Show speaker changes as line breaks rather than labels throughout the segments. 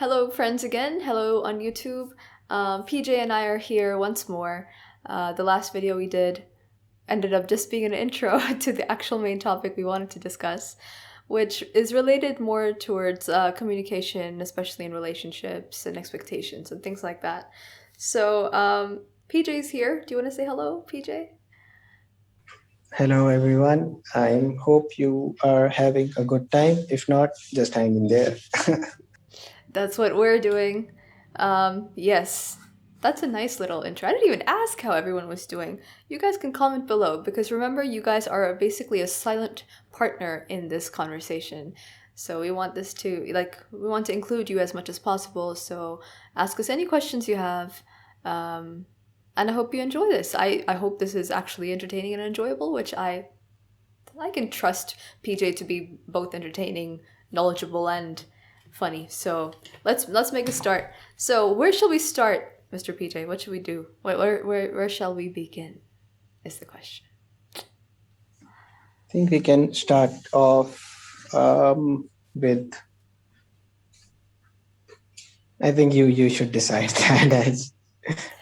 Hello, friends, again. Hello on YouTube. PJ and I are here once more. The last video we did ended up just being an intro to the actual main topic we wanted to discuss, which is related more towards communication, especially in relationships and expectations and things like that. So, PJ's here. Do you want to say hello, PJ?
Hello everyone. I hope you are having a good time. If not, just hang in there.
That's what we're doing. Yes, that's a nice little intro. I didn't even ask how everyone was doing. You guys can comment below because remember, you guys are basically a silent partner in this conversation. So we want this to, we want to include you as much as possible. So ask us any questions you have. And I hope you enjoy this. I hope this is actually entertaining and enjoyable, which I can trust PJ to be both entertaining, knowledgeable, and funny. So let's make a start. So where shall we start, Mr. PJ? What should we do? Where shall we begin? Is the question.
I think we can start off with. I think you should decide that as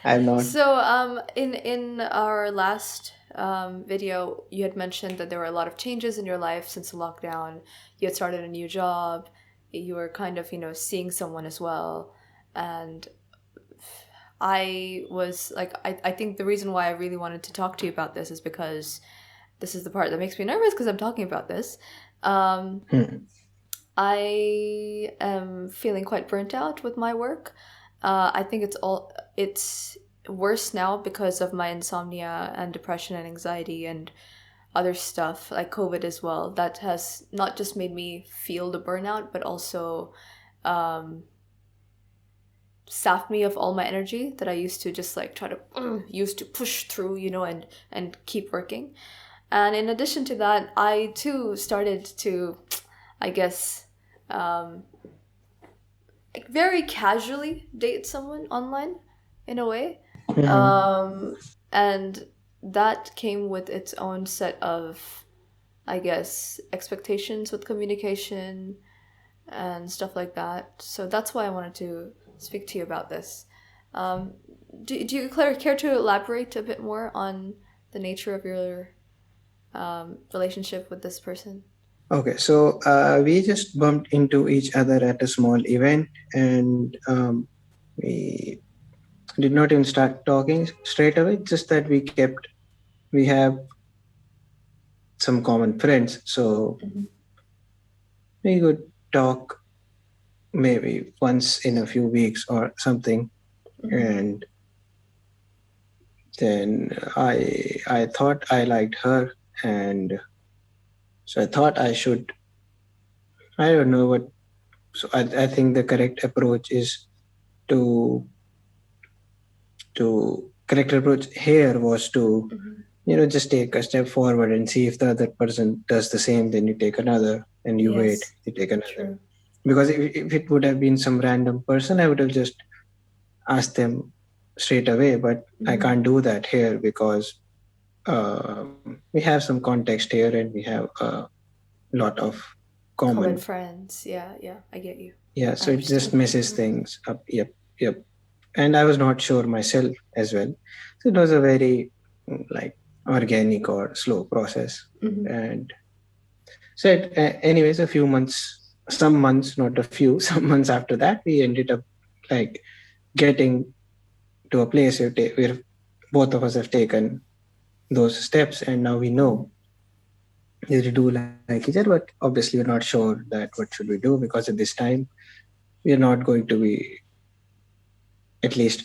I'm not.
So in our last video, you had mentioned that there were a lot of changes in your life since the lockdown. You had started a new job. You were kind of seeing someone as well, and I was like, I think the reason why I really wanted to talk to you about this is because this is the part that makes me nervous because I'm talking about this. Um,
Hmm.
I am feeling quite burnt out with my work. I think it's worse now because of my insomnia and depression and anxiety and other stuff like COVID as well. That has not just made me feel the burnout, but also um, sapped me of all my energy that I used to just like try to used to push through, and keep working. And in addition to that, I too started to, I guess, um, like very casually date someone online, in a way,
Mhm.
um, and that came with its own set of, I guess, expectations with communication and stuff like that. So that's why I wanted to speak to you about this. Um, do you care to elaborate a bit more on the nature of your relationship with this person?
Okay, so we just bumped into each other at a small event, and we did not even start talking straight away. Just that we have some common friends, so
Mm-hmm.
we could talk maybe once in a few weeks or something.
Mm-hmm.
And then I thought I liked her, and so I thought I should. I don't know what. So I think the correct approach is to correct approach here was to
Mm-hmm.
just take a step forward and see if the other person does the same. Then you take another, and you wait.
Yes,
You take another.
true.
Because if it would have been some random person, I would have just asked them straight away. But I
Mm-hmm.
can't do that here because we have some context here and we have a lot of
Common
common.
friends. Yeah, yeah, I get you.
Yeah,
I
so it just
understand.
messes things up. Yep, yep. And I was not sure myself as well. So it was a very like organic or slow process.
Mm-hmm.
And so, anyways, a few months, some months, not a few, some months after that, we ended up like getting to a place where both of us have taken those steps, and now we
Mm-hmm.
know we do like each other, but obviously we're not sure that what should we do because at this time we're not going to be at least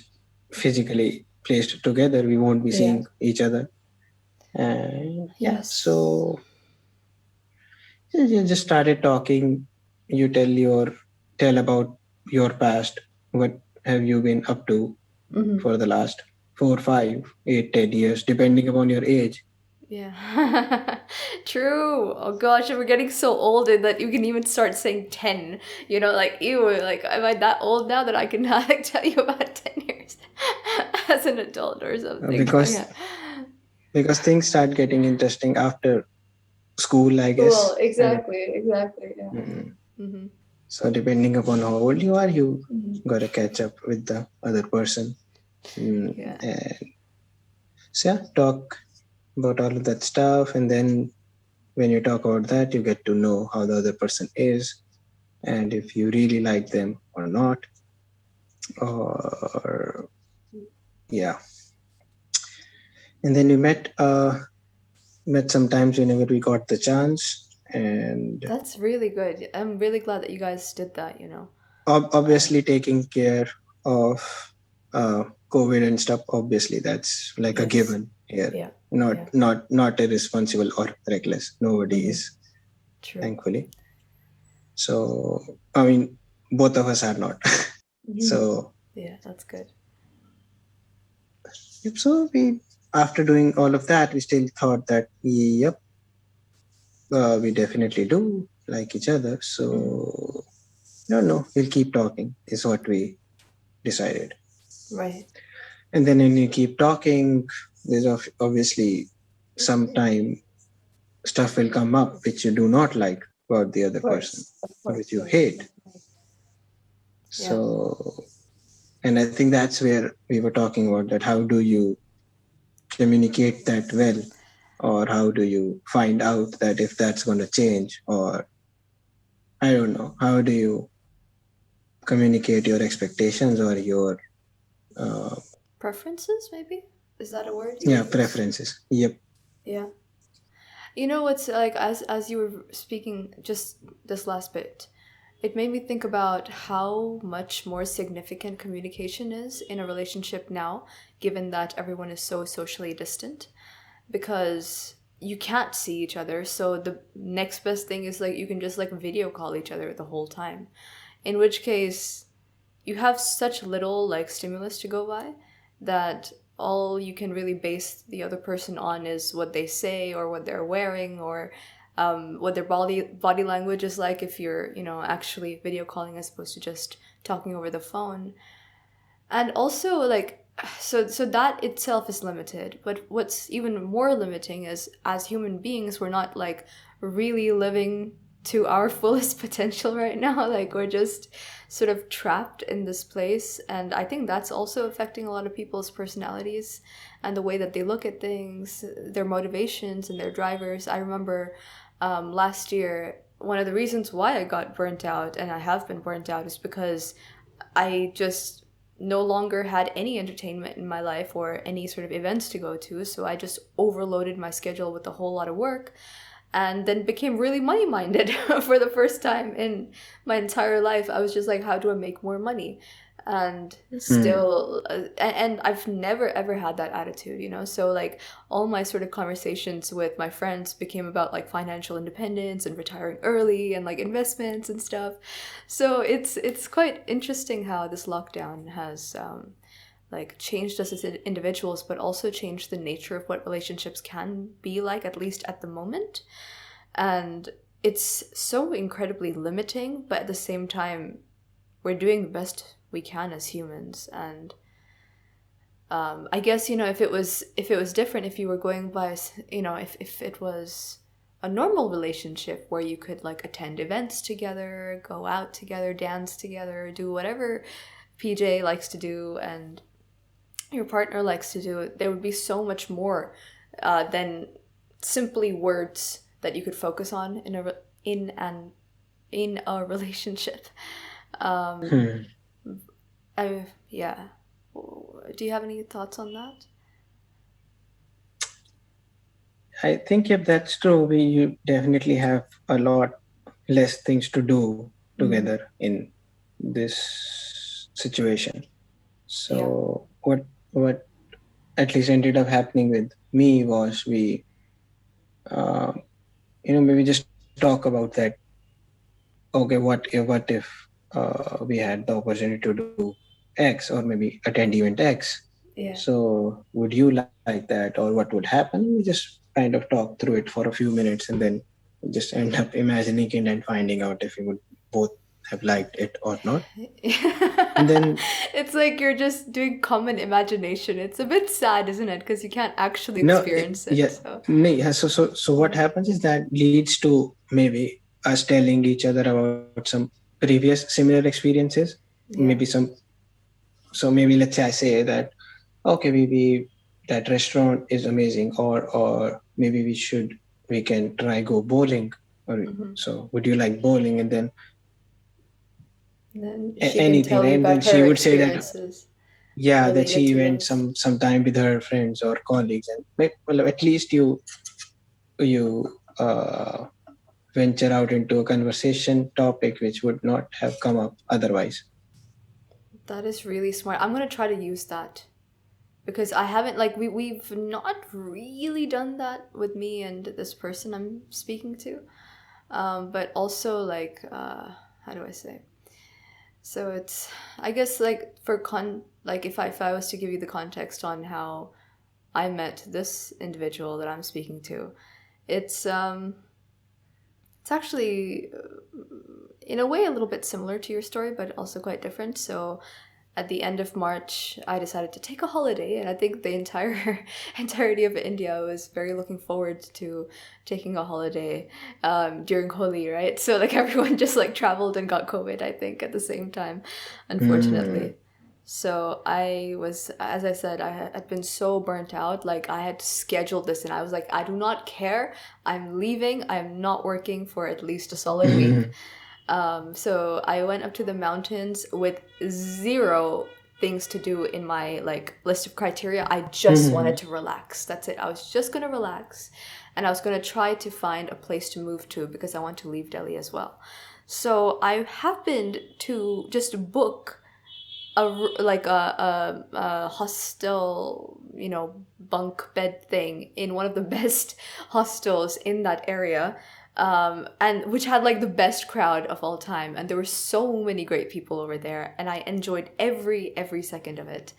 physically placed together. We won't be
Yeah.
seeing each other. And yeah,
Yes.
so you just started talking. You tell about your past. What have you been up to
Mm-hmm.
for the last 4, 5, 8, 10 years, depending upon your age?
Yeah. True. Oh gosh, we're getting so old and that you can even start saying 10. Like, ew, like, am I that old now that I can like tell you about 10 years as an adult or something? So,
Because
yeah.
things start getting interesting after school, I
Well,
guess. And
exactly, exactly, yeah.
mm,
Mm-hmm.
So depending upon how old you are, you gotta catch up with the other person.
Yeah.
And so yeah, talk about all of that stuff, and then when you talk about that, you get to know how the other person is, and if you really like them or not. Or yeah, and then we met sometimes whenever we got the chance, and
That's really good. I'm really glad that you guys did that, you know.
obviously taking care of uh, COVID and stuff. Obviously, that's like a
Yes.
given here.
Yeah.
Not
Yeah.
not irresponsible or reckless. Nobody is,
True.
thankfully. So I mean, both of us are not. So
Yeah, that's good.
yep, so we, after doing all of that, we still thought that yep, we definitely do like each other. So no, no, we'll keep talking. Is what we decided.
Right.
And then when you keep talking, there's obviously sometime stuff will come up which you do not like about the other person, which you hate.
Yeah.
So, and I think that's where we were talking about that. How do you communicate that well? Or how do you find out that if that's going to change? Or I don't know. How do you communicate your expectations or your, uh,
Preferences, maybe? Is that a word you
yeah,
would use?
preferences? Yep.
Yeah. You know what's like as you were speaking just this last bit, it made me think about how much more significant communication is in a relationship now, given that everyone is so socially distant. Because you can't see each other, so the next best thing is like you can just like video call each other the whole time. In which case you have such little like stimulus to go by that all you can really base the other person on is what they say or what they're wearing or what their body language is like if you're actually video calling as opposed to just talking over the phone. And also like so that itself is limited, but what's even more limiting is as human beings we're not like really living to our fullest potential right now. Like we're just sort of trapped in this place, and I think that's also affecting a lot of people's personalities and the way that they look at things, their motivations and their drivers. I remember last year one of the reasons why I got burnt out, and I have been burnt out, is because I just no longer had any entertainment in my life or any sort of events to go to. So I just overloaded my schedule with a whole lot of work and then became really money minded for the first time in my entire life. I was just like, how do I make more money? And
Hmm.
still, and I've never ever had that attitude, you know? So, like, all my sort of conversations with my friends became about like financial independence and retiring early and like investments and stuff. So, it's quite interesting how this lockdown has like changed us as individuals, but also changed the nature of what relationships can be like, at least at the moment. And it's so incredibly limiting, but at the same time, we're doing the best we can as humans. And I guess if it was different, if you were going by if it was a normal relationship where you could like attend events together, go out together, dance together, do whatever PJ likes to do, and your partner likes to do it, there would be so much more than simply words that you could focus on in a relationship. Um,
Hmm.
yeah. Do you have any thoughts on that?
I think if that's true, we you definitely have a lot less things to do
Mm,
together in this situation.
yeah.
So what at least ended up happening with me was we uh, maybe just talk about that. Okay, what if we had the opportunity to do X or maybe attend event X?
Yeah.
So would you like that or what would happen? We just kind of talk through it for a few minutes and then just end up imagining it and finding out if we would both have liked it or not. And then
It's like you're just doing common imagination. It's a bit sad, isn't it? Because you can't actually
no,
experience it.
yeah,
So,
no, yeah. So what happens is that leads to maybe us telling each other about some previous similar experiences.
Yeah.
Maybe some. So maybe let's say I say that okay, maybe that restaurant is amazing, or maybe we can try go bowling. Or
Hmm.
so would you like bowling? And then
And then she can
anything,
tell you
and then
about
she
her
would say that
experiences
yeah, that
related
she
to
went
those.
some time with her friends or colleagues, and well, at least you venture out into a conversation topic which would not have come up otherwise.
That is really smart. I'm gonna try to use that because I haven't like we've not really done that with me and this person I'm speaking to. But also like how do I say? So it's I guess like for like if I was to give you the context on how I met this individual that I'm speaking to, it's um it's actually in a way a little bit similar to your story, but also quite different. So at the end of March, I decided to take a holiday, and I think the entire entirety of India was very looking forward to taking a holiday during Holi, right? So like everyone just like traveled and got COVID, I think, at the same time,
Hmm.
unfortunately. So I was, as I said, I had been so burnt out. Like I had scheduled this, and I was like, I do not care. I'm leaving. I'm not working for at least a solid week. So I went up to the mountains with zero things to do in my like list of criteria. I just wanted to relax. That's it. I was just gonna relax, and I was gonna try to find a place to move to because I want to leave Delhi as well. So I happened to just book like a hostel, bunk bed thing in one of the best hostels in that area, and which had like the best crowd of all time, and there were so many great people over there, and I enjoyed every second of it.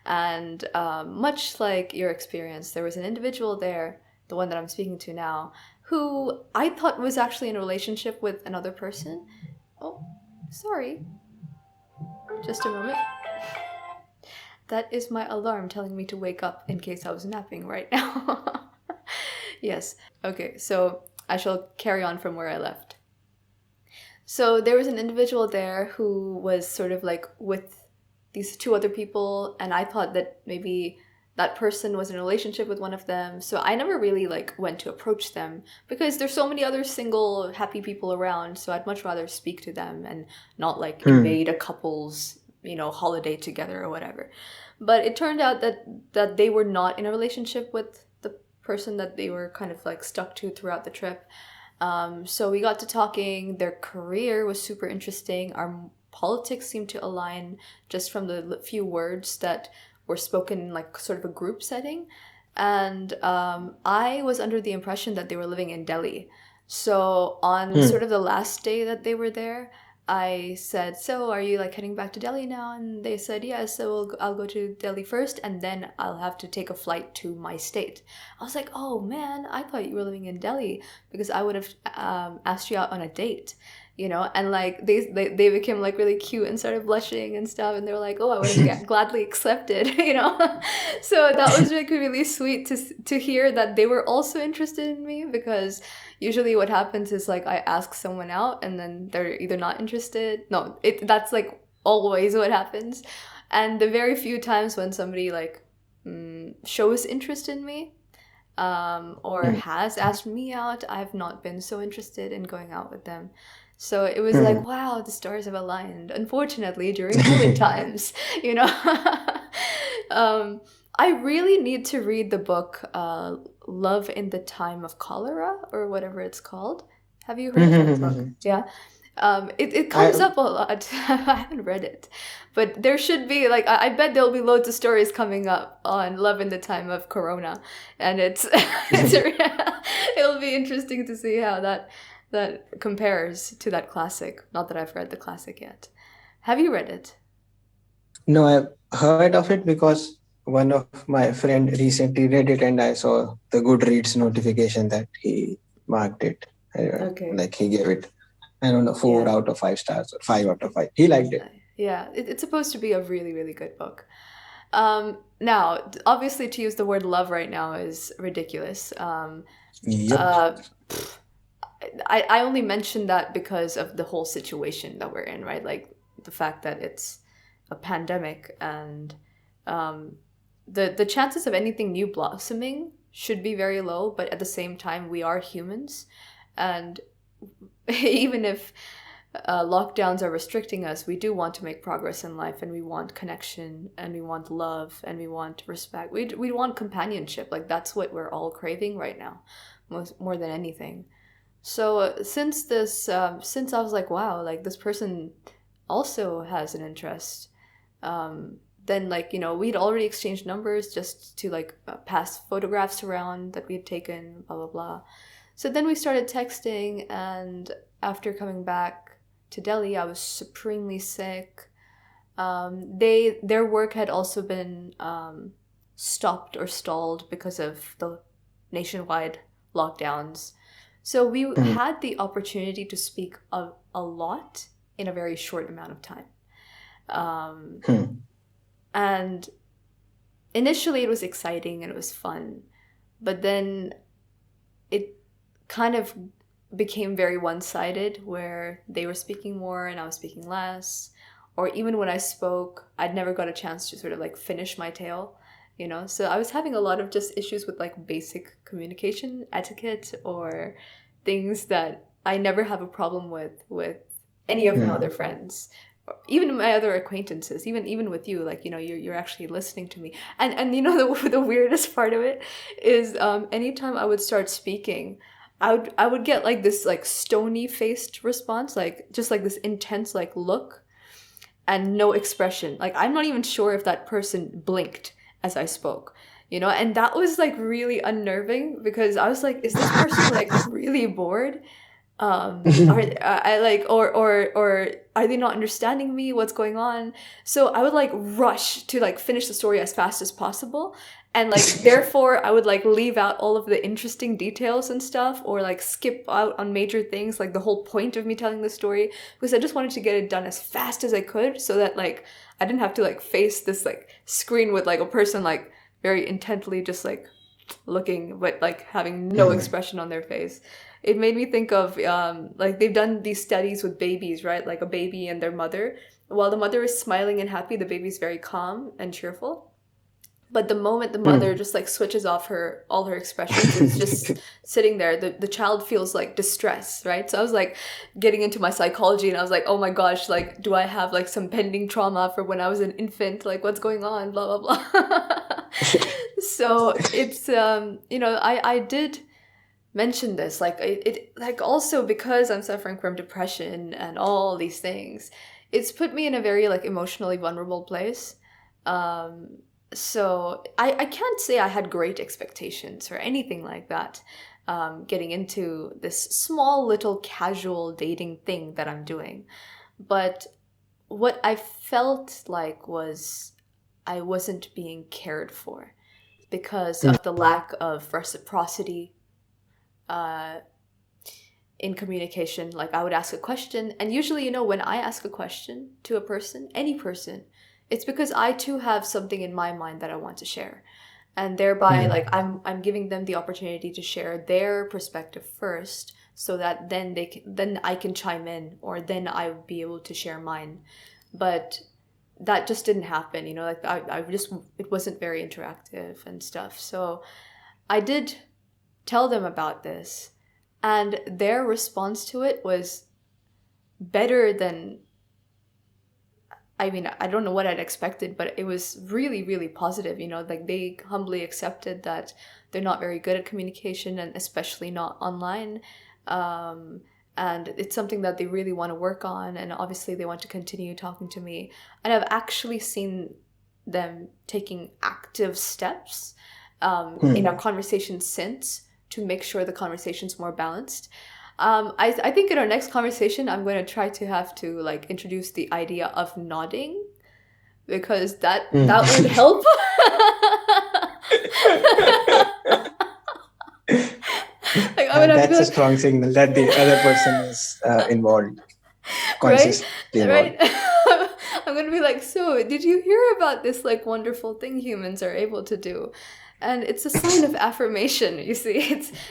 And much like your experience, there was an individual there, the one that I'm speaking to now, who I thought was actually in a relationship with another person. Oh, sorry, just a moment. That is my alarm telling me to wake up in case I was napping right now. Yes. Okay, so I shall carry on from where I left. So there was an individual there who was sort of like with these two other people, and I thought that maybe that person was in a relationship with one of them. So I never really like went to approach them because there's so many other single happy people around, so I'd much rather speak to them and not like
Hmm.
invade a couple's, holiday together or whatever. But it turned out that they were not in a relationship with the person that they were kind of like stuck to throughout the trip. So we got to talking. Their career was super interesting. Our politics seemed to align just from the few words that were spoken in like sort of a group setting. And I was under the impression that they were living in Delhi. So on
Hmm.
sort of the last day that they were there, I said, "So are you like heading back to Delhi now?" And they said, "Yeah, so I'll go to Delhi first, and then I'll have to take a flight to my state." I was like, "Oh man, I thought you were living in Delhi because I would have asked you out on a date." And like they became like really cute and started blushing and stuff, and they were like, "Oh, I would have gladly accepted," So that was like really sweet to hear that they were also interested in me, because usually what happens is like I ask someone out and then they're either not interested. No, that's like always what happens. And the very few times when somebody like shows interest in me, or
Hmm.
has asked me out, I've not been so interested in going out with them. So it was like,
Hmm.
wow, the stars have aligned. Unfortunately, during COVID times, you know. um, I really need to read the book Love in the Time of Cholera, or whatever it's called. Have you heard of that book? Yeah. It comes
I
up a lot. I haven't read it, but there should be like I bet there'll be loads of stories coming up on Love in the Time of Corona, and it'll be interesting to see how that compares to that classic. Not that I've read the classic yet. Have you read it?
no, I've heard of it because one of my friend recently read it, and I saw the Goodreads notification that he marked it.
Okay.
Like he gave it, I don't know, four
Yeah.
out of five stars or 5 out of 5. He liked it.
Yeah. It's supposed to be a really, really good book. Now, obviously, to use the word love right now is ridiculous.
Yep.
Uh, I only mentioned that because of the whole situation that we're in, right? Like the fact that it's a pandemic, and um, the chances of anything new blossoming should be very low. But at the same time, we are humans, and even if lockdowns are restricting us, we do want to make progress in life, and we want connection, and we want love, and we want respect. We want companionship. Like that's what we're all craving right now, more than anything. So since I was like, wow, like this person also has an interest. Then like we'd already exchanged numbers just to like pass photographs around that we had taken, blah blah blah. So then we started texting, and after coming back to Delhi, I was supremely sick. Their work had also been stopped or stalled because of the nationwide lockdowns. So we
Mm,
had the opportunity to speak a lot in a very short amount of time. Um,
mm,
and initially it was exciting and it was fun, but then it kind of became very one-sided, where they were speaking more and I was speaking less. Or even when I spoke, I'd never got a chance to sort of like finish my tale. So I was having a lot of just issues with like basic communication etiquette, or things that I never have a problem with any of my other
mm,
friends, or even my other acquaintances, even with you. Like you're actually listening to me. And the weirdest part of it is, anytime I would start speaking, I would get like this like stony faced response, like just like this intense like look and no expression. Like I'm not even sure if that person blinked as I spoke. And that was like really unnerving, because I was like, is this person like really bored? Are I like, or are they not understanding me? What's going on? So I would like rush to like finish the story as fast as possible, and like therefore I would like leave out all of the interesting details and stuff, or like skip out on major things, like the whole point of me telling the story, because I just wanted to get it done as fast as I could, so that like I didn't have to like face this like screen with like a person like very intently just like looking, but like having no
mm,
expression on their face. It made me think of like they've done these studies with babies, right? Like a baby and their mother. While the mother is smiling and happy, the baby's very calm and cheerful. But the moment the mother
mm.
just like switches off her all her expressions, it's just sitting there. The child feels like distress, right? So I was like getting into my psychology, and I was like, oh my gosh, like do I have like some pending trauma for when I was an infant? Like what's going on? Blah blah blah. So it's I did mention this, like it like also because I'm suffering from depression and all these things, it's put me in a very like emotionally vulnerable place. um so I can't say I had great expectations or anything like that, getting into this small little casual dating thing that I'm doing. But what I felt like was I wasn't being cared for because
Mm,
of the lack of reciprocity uh, in communication. Like I would ask a question, and usually, when I ask a question to a person, any person, it's because I too have something in my mind that I want to share, and thereby,
mm,
like I'm giving them the opportunity to share their perspective first, so that then I can chime in, or then I would be able to share mine. But that just didn't happen. Like I just it wasn't very interactive and stuff. So I did tell them about this, and their response to it was better than, I mean, I don't know what I'd expected, but it was really, really positive. Like they humbly accepted that they're not very good at communication, and especially not online. Um, and it's something that they really want to work on, and obviously they want to continue talking to me. And I've actually seen them taking active steps in our
mm.
conversation since, to make sure the conversation's more balanced. I think in our next conversation, I'm going to try to have to like introduce the idea of nodding, because that would
Mm.
help. Like I would have to be
That's a
like,
strong signal that the other person is involved,
right,
consciously involved.
right. I'm gonna be like, so did you hear about this like wonderful thing humans are able to do? And it's a sign of affirmation, you see.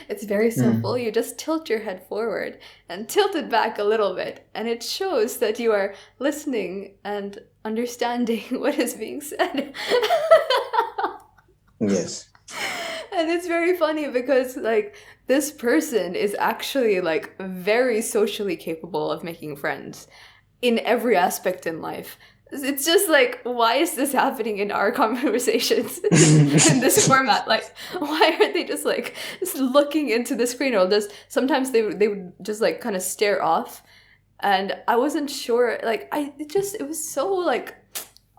It's very simple.
Mm.
You just tilt your head forward and tilt it back a little bit, and it shows that you are listening and understanding what is being said.
Yes.
And it's very funny because like this person is actually like very socially capable of making friends in every aspect in life. It's just like, why is this happening in our conversations in this format? Like, why are they just like just looking into the screen, or just sometimes they would just like kind of stare off, and I wasn't sure. Like, it was so like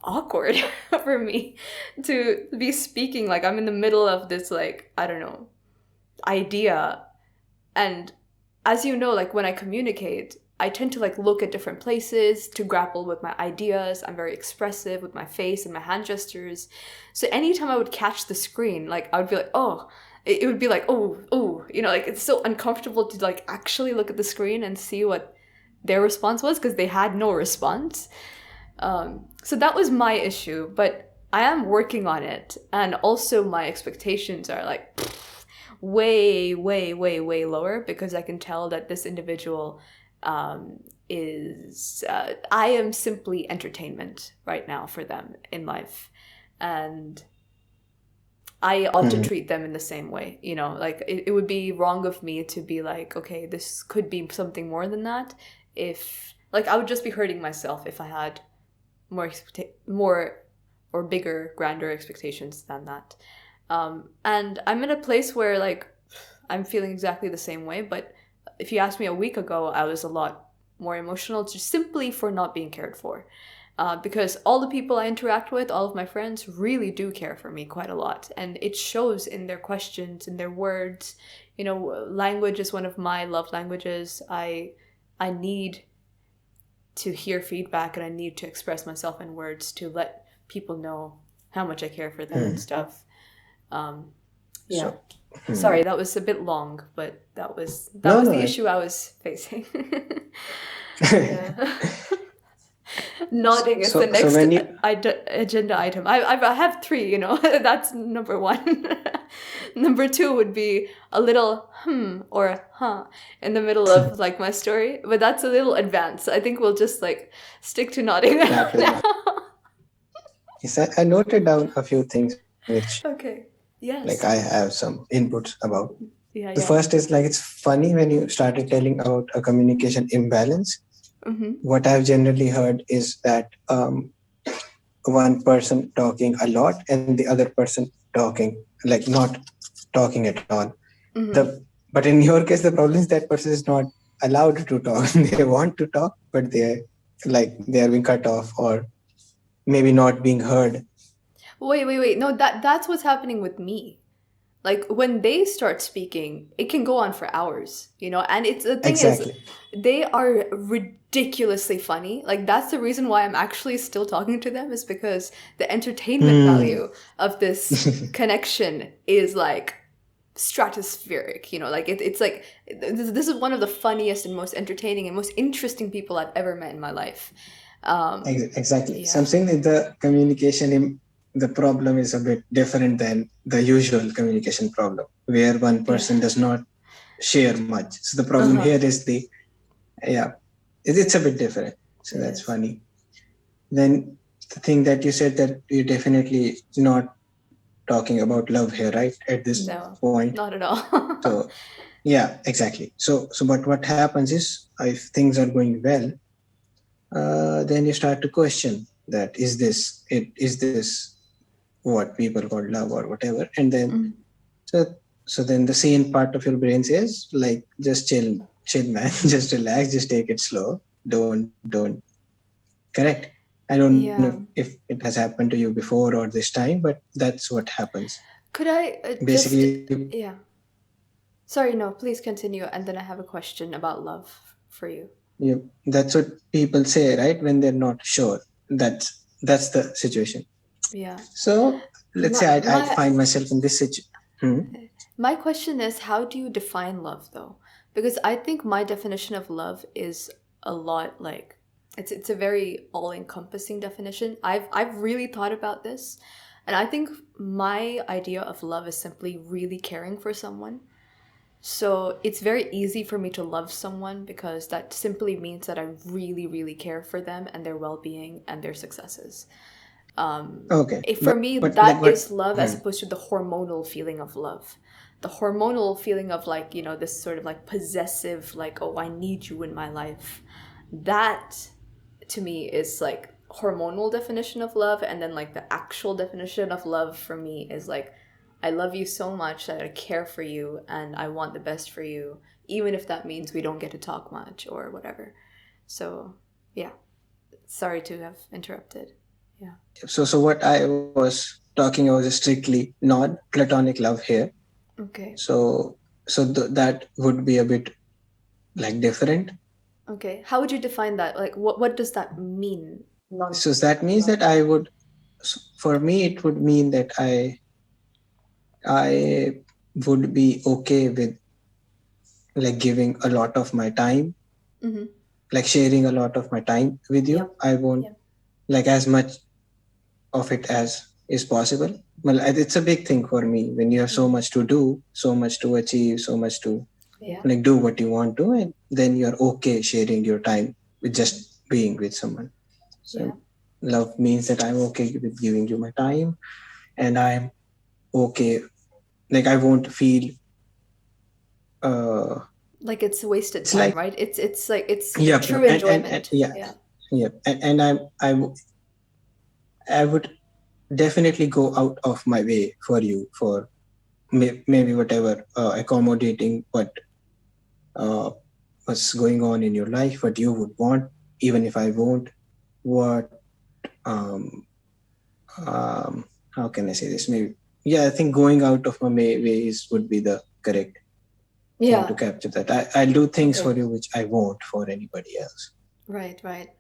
awkward for me to be speaking. Like, I'm in the middle of this like, I don't know, idea. And as you know, like when I communicate, I tend to like look at different places to grapple with my ideas. I'm very expressive with my face and my hand gestures. So anytime I would catch the screen, like I would be like, oh, it would be like, oh, like it's so uncomfortable to like actually look at the screen and see what their response was, because they had no response. So that was my issue, but I am working on it. And also my expectations are like way, way, way, way lower, because I can tell that this individual I am simply entertainment right now for them in life. And I ought to treat them in the same way. Like it would be wrong of me to be like, okay, this could be something more than that. If like I would just be hurting myself if I had more or bigger, grander expectations than that. And I'm in a place where like I'm feeling exactly the same way. But if you asked me a week ago, I was a lot more emotional, just simply for not being cared for. Because all the people I interact with, all of my friends, really do care for me quite a lot. And it shows in their questions, in their words. Language is one of my love languages. I need to hear feedback, and I need to express myself in words to let people know how much I care for them and stuff. Yeah.
So,
Sorry, that was a bit long, but that was
no,
the
no.
issue I was facing. Yeah. Nodding is the
So
next
when you
agenda item. I have three, that's number one. Number two would be a little or huh in the middle of like my story, but that's a little advanced. I think we'll just like stick to nodding
that will
now.
not. Yes, I noted down a few things which
Okay.
like I
Yes.
have some inputs about.
Yeah,
The
yeah.
first is like it's funny when you started telling about a communication imbalance.
Mm-hmm.
What I've generally heard is that one person talking a lot and the other person talking like not talking at all.
Mm-hmm.
But in your case, the problem is that person is not allowed to talk. They want to talk, but they are being cut off or maybe not being heard.
Wait. No, that's what's happening with me. Like when they start speaking, it can go on for hours, and it's the thing is
Exactly.
they are ridiculously funny. Like that's the reason why I'm actually still talking to them, is because the entertainment
Hmm.
value of this connection is like stratospheric, like it's like this is one of the funniest and most entertaining and most interesting people I've ever met in my life.
Exactly. So I'm
Yeah.
saying that the problem is a bit different than the usual communication problem, where one
Yeah.
person does not share much. So the problem
Uh-huh.
here is yeah, it's a bit different. So
It
that's
is.
funny. Then the thing that you said that you're definitely not talking about love here, right? At this
No,
point.
not at all.
So yeah, exactly. But what happens is if things are going well, then you start to question that is this what people call love or whatever, and then
Mm.
so then the sane part of your brain says like just chill man, just relax, just take it slow, don't correct. I don't know
Yeah.
if it has happened to you before or this time, but that's what happens
Could I just,
basically.
yeah. Sorry, no, please continue. And then I have a question about love for you.
That's what people say, right, when they're not sure. That's the situation.
Yeah.
So let's say
My,
I'd
my,
find myself in this situation. Hmm.
my question is, how do you define love though? Because I think my definition of love is a lot like, it's a very all-encompassing definition. I've really thought about this, And I think my idea of love is simply really caring for someone. So it's very easy for me to love someone because that simply means that I really, really care for them and their well being and their successes.
Okay,
For me,
but like
that
what?
is love as opposed to the hormonal feeling of love. The hormonal feeling of like, this sort of like possessive, like, oh, I need you in my life. That to me is like hormonal definition of love, and then like the actual definition of love for me is like I love you so much that I care for you and I want the best for you, even if that means we don't get to talk much or whatever. So yeah, sorry to have interrupted. Yeah.
So what I was talking about is strictly non-platonic love here.
Okay.
So that would be a bit like different.
Okay, how would you define that? Like, what does that mean?
So that means that I would, for me, it would mean that I would be okay with like giving a lot of my time,
Mm-hmm.
like sharing a lot of my time with you.
Yep.
I won't
Yep.
like as much of it as is possible. Well, it's a big thing for me when you have so
Mm-hmm.
much to do, so much to achieve, so much to
Yeah.
like do what you want to, and then you're okay sharing your time with
Mm-hmm.
just being with someone.
Yeah.
So love means that I'm okay with giving you my time, and I'm okay. Like I won't feel. Uh,
Like it's wasted
it's
time,
like
right? It's like it's
yep,
true
yep, and
enjoyment.
yeah,
Yeah.
yep, and I would definitely go out of my way for you for maybe whatever accommodating what uh, what's going on in your life, what you would want, even if I won't. What um, how can I say this? Maybe yeah, I think going out of my ways would be the correct thing to
Yeah.
capture that. I'll do things
Okay.
for you which I won't for anybody else.
Right. Right.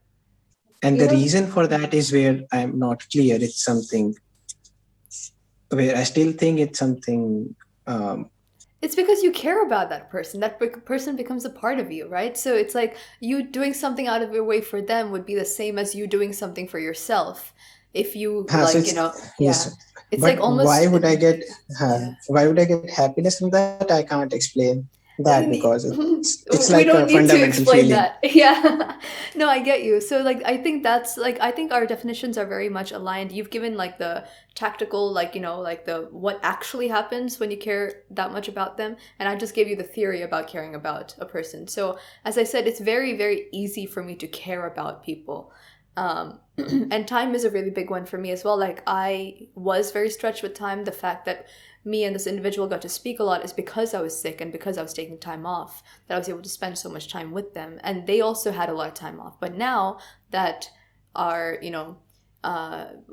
And
You
the
know,
reason for that is where I'm not clear. It's something where I still think it's something. Um,
it's because you care about that person. That person becomes a part of you, right? So it's like you doing something out of your way for them would be the same as you doing something for yourself. If you
so
like,
it's
yeah.
yes,
It's
but
like almost yeah.
why would I get happiness from that? I can't explain that because it's like
We
a
don't need to
fundamental
explain
feeling.
that. Yeah. No, I get you. So like I think that's like I think our definitions are very much aligned. You've given like the tactical like like the what actually happens when you care that much about them, and I just gave you the theory about caring about a person. So as I said, it's very very easy for me to care about people. And time is a really big one for me as well. Like I was very stretched with time. The fact that me and this individual got to speak a lot is because I was sick and because I was taking time off that I was able to spend so much time with them. And they also had a lot of time off. But now that our,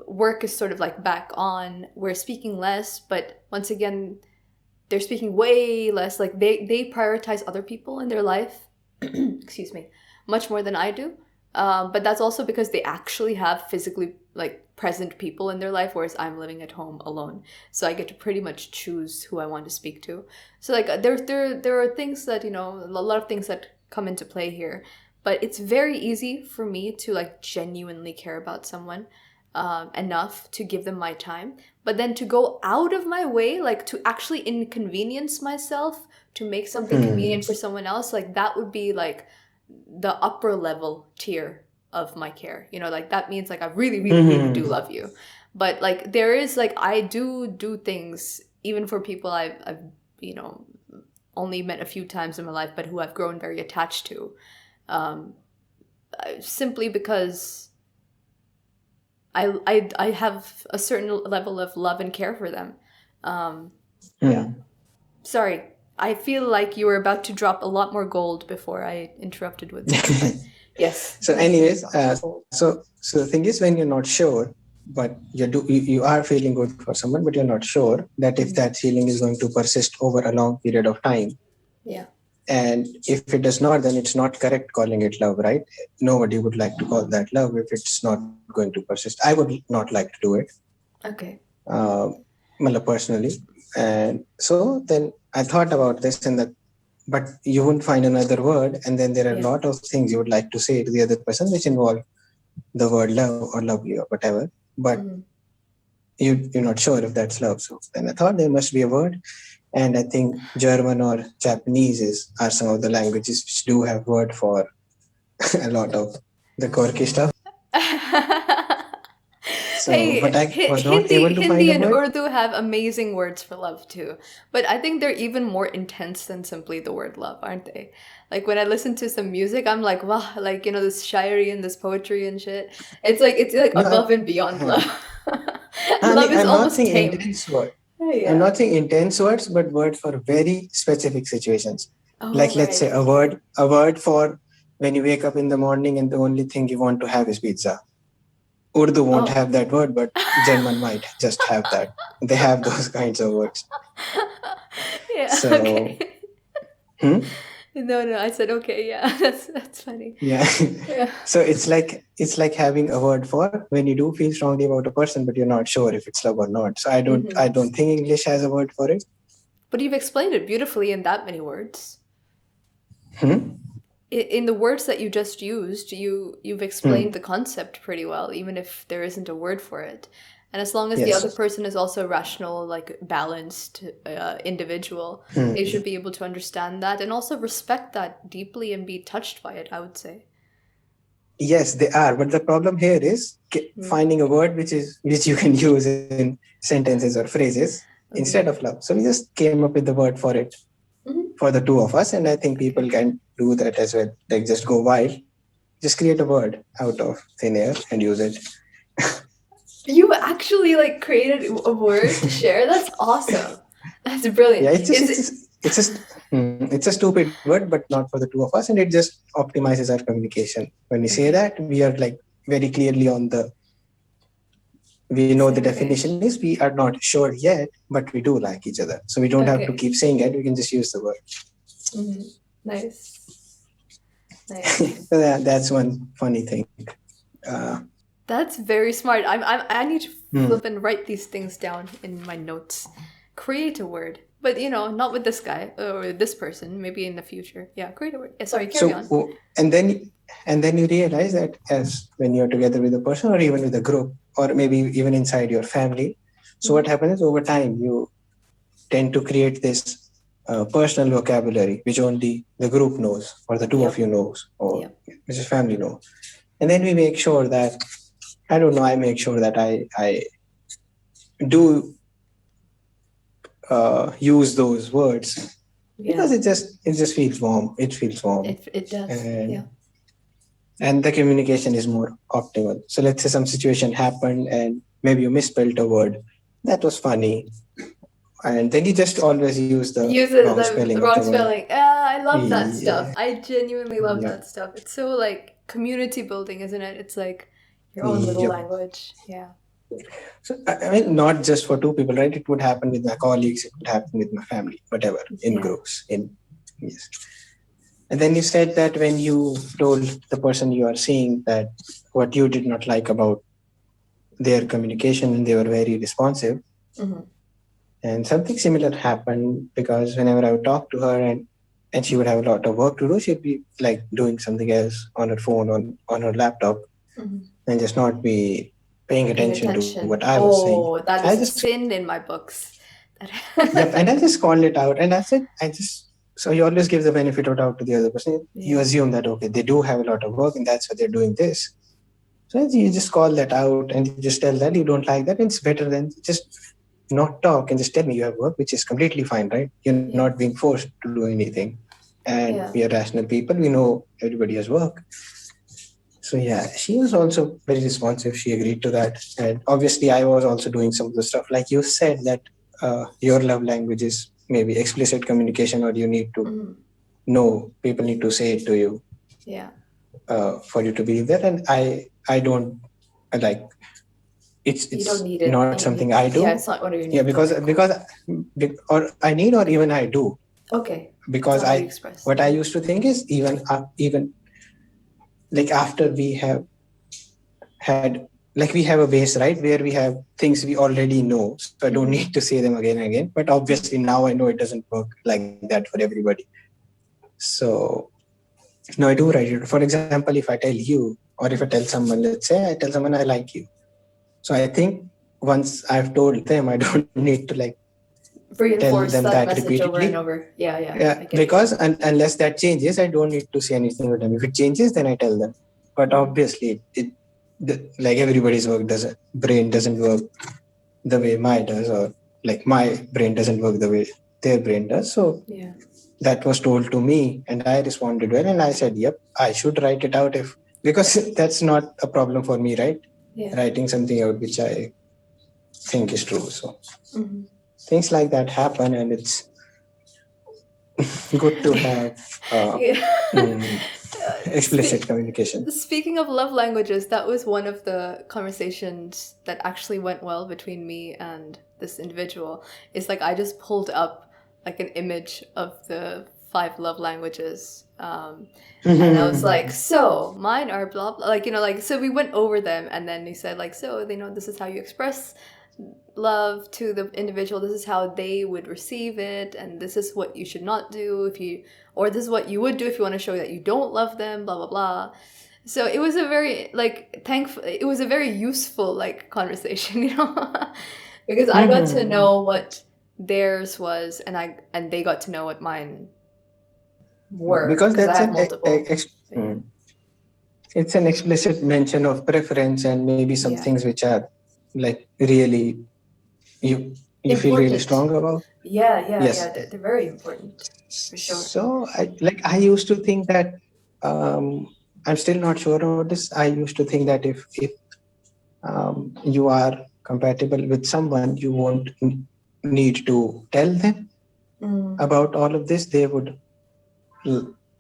work is sort of like back on, we're speaking less, but once again, they're speaking way less. Like they prioritize other people in their life, excuse me, much more than I do. But that's also because they actually have physically like present people in their life, whereas I'm living at home alone. So I get to pretty much choose who I want to speak to. So like there are things that a lot of things that come into play here, but it's very easy for me to like genuinely care about someone enough to give them my time, but then to go out of my way, like to actually inconvenience myself to make something convenient for someone else, like that would be like the upper level tier of my care. Like that means like I really, really, really do love you. But like there is like I do things even for people I've you know only met a few times in my life, but who I've grown very attached to, um, simply because I have a certain level of love and care for them. Yeah. Sorry, I feel like you were about to drop a lot more gold before I interrupted with that. But yes.
So, anyways, so the thing is, when you're not sure, but you are feeling good for someone, but you're not sure that if that feeling is going to persist over a long period of time.
Yeah.
And if it does not, then it's not correct calling it love, right? Nobody would like to call that love if it's not going to persist. I would not like to do it,
Okay.
personally. And so then I thought about this, and that, but you wouldn't find another word, and then there are a
Yeah.
lot of things you would like to say to the other person, which involve the word love or lovely or whatever. But you're not sure if that's love. So then I thought there must be a word, and I think German or Japanese are some of the languages which do have word for a lot of the quirky stuff. So, but
Hey,
I was not able
Hindi,
to find
Hindi
a
and
word.
Urdu have amazing words for love too. But I think they're even more intense than simply the word love, aren't they? Like when I listen to some music, I'm like, wow, like this shairi and this poetry and shit. It's like
No,
above and beyond
uh,
love. Love is
I'm not
almost
saying
tame.
intense word. I'm
Yeah.
not saying intense words, but word for very specific situations.
Oh
Like let's
right.
say a word for when you wake up in the morning and the only thing you want to have is pizza. Urdu won't
Oh.
have that word, but German might just have that. They have those kinds of words.
Yeah.
So,
Okay.
hmm?
No, no. I said okay. Yeah. That's funny.
Yeah.
Yeah.
So it's like having a word for when you do feel strongly about a person, but you're not sure if it's love or not. So I don't
Hmm.
I don't think English has a word for it.
But you've explained it beautifully in that many words.
Hmm?
In the words that you just used, you've
Hmm.
explained the concept pretty well, even if there isn't a word for it. And as long as the other
Yes.
person is also rational, like balanced individual, they
Hmm.
should be able to understand that and also respect that deeply and be touched by it, I would say.
Yes, they are. But the problem here is
Mm.
finding a word which you can use in sentences or phrases instead of
Okay.
love. So we just came up with the word for it
Hmm.
for the two of us, and I think people
Okay.
can do that as well. Like just go wild, just create a word out of thin air and use it.
You actually like created a word to share? That's awesome. That's brilliant.
Yeah, it's just
Is
it's
it
just it's just it's a stupid word, but not for the two of us, and it just optimizes our communication. When we say
okay?
that, we are like very clearly on the we know the
Same
definition
page.
is we are not sure yet, but we do like each other. So we don't have to
Okay.
keep saying it. We can just use the word.
Hmm. Nice. Nice.
So that's one funny thing. Uh,
That's very smart. I need to
hmm.
flip and write these things down in my notes. Create a word. But not with this guy or this person, maybe in the future. Yeah, create a word. Yeah, sorry, carry on.
So and then you realize that as when you're together with a person or even with a group or maybe even inside your family. So what
Hmm.
happens is over time you tend to create this personal vocabulary which only the group knows or the two of
Yep.
you knows or
Yep.
which is family know. And then we make sure that I don't know. I make sure that I do use those words because
Yeah.
it just feels warm. It feels warm,
It does. Yeah.
and the communication is more optimal. So let's say some situation happened and maybe you misspelled a word. That was funny, and then you just always use the
Use
wrong
the
spelling of the
wrong
word.
spelling. Ah, I love that stuff.
Yeah,
I genuinely love
yeah,
that stuff. It's so like community building, isn't it? It's like your own little
yep.
language. Yeah.
So I mean, not just for two people, right? It would happen with my colleagues. It would happen with my family, whatever, in
Yeah.
groups. In yes. And then you said that when you told the person you are seeing that what you did not like about their communication and they were very responsive,
Hmm.
and something similar happened because whenever I would talk to her and she would have a lot of work to do, she'd be like doing something else on her phone on her laptop
Hmm.
and just not be paying
Paying
attention to what I
attention.
was saying.
Oh,
I
that is a
just
sin in my books.
Yep, and I
That
just called it out and I said I just so you always give the benefit of doubt to the other person. You
yeah.
assume that okay, they do have a lot of work and that's why they're doing this. So you just call that out and you just tell that you don't like that. It's better than just not talk and just tell me you have work, which is completely fine, right? You're not
Yeah.
being forced to do anything. And we
Yeah.
are rational people. We know everybody has work. So yeah, she was also very responsive. She agreed to that. And obviously I was also doing some of the stuff. Like you said that your love language is maybe explicit communication or you need to
Hmm.
know, people need to say it to you
Yeah.
for you to believe that. And I don't like
You
it's
don't need it.
not something I
Yeah,
do.
it's not one of your
Yeah,
needs.
because
Okay, cool.
because or I need or even I do
Okay. It's
because
not how you
I
express.
what I
Yeah.
used to think is even like after we have had like we have a base right where we have things we already know, so I don't need
Hmm.
to say them again and again. But obviously now I know it doesn't work like that for everybody. So no, I do write it. For example, if I tell you or if I tell someone, let's say I tell someone I like you. So I think once I've told them, I don't need to like tell
Reinforce
them
that
that
message over and
repeatedly.
over. Yeah, yeah,
Yeah,
I get you.
because unless that changes, I don't need to say anything with them. If it changes, then I tell them. But
Mm.
obviously, like everybody's brain doesn't work the way mine does, or like my brain doesn't work the way their brain does. So
Yeah,
that was told to me, and I responded well, and I said, "Yep, I should write it out if because that's not a problem for me, right?
yeah.
Writing something out which I think is true." So
Hmm.
things like that happen, and it's good to have
Yeah.
mm, explicit
Spe-
communication.
Speaking of love languages, that was one of the conversations that actually went well between me and this individual. It's like I just pulled up like an image of the five love languages. And I was like, so mine are blah blah, like, like, so we went over them, and then he said like, so this is how you express love to the individual, this is how they would receive it, and this is what you should not do if you, or this is what you would do if you want to show that you don't love them, blah blah blah. So it was a very like thankful, it was a very useful like conversation, because I got to know what theirs was, and they got to know what mine were,
Because
because I
that's
have multiple. So, yeah.
it's an explicit mention of preference and maybe some
Yeah.
things which are like really you feel really
Important.
strong about.
Yeah, yeah,
Yes.
yeah. They're very important, for sure.
So I used to think that um, I'm still not sure about this. I used to think that if you are compatible with someone, you won't need to tell them
Mm.
about all of this. They would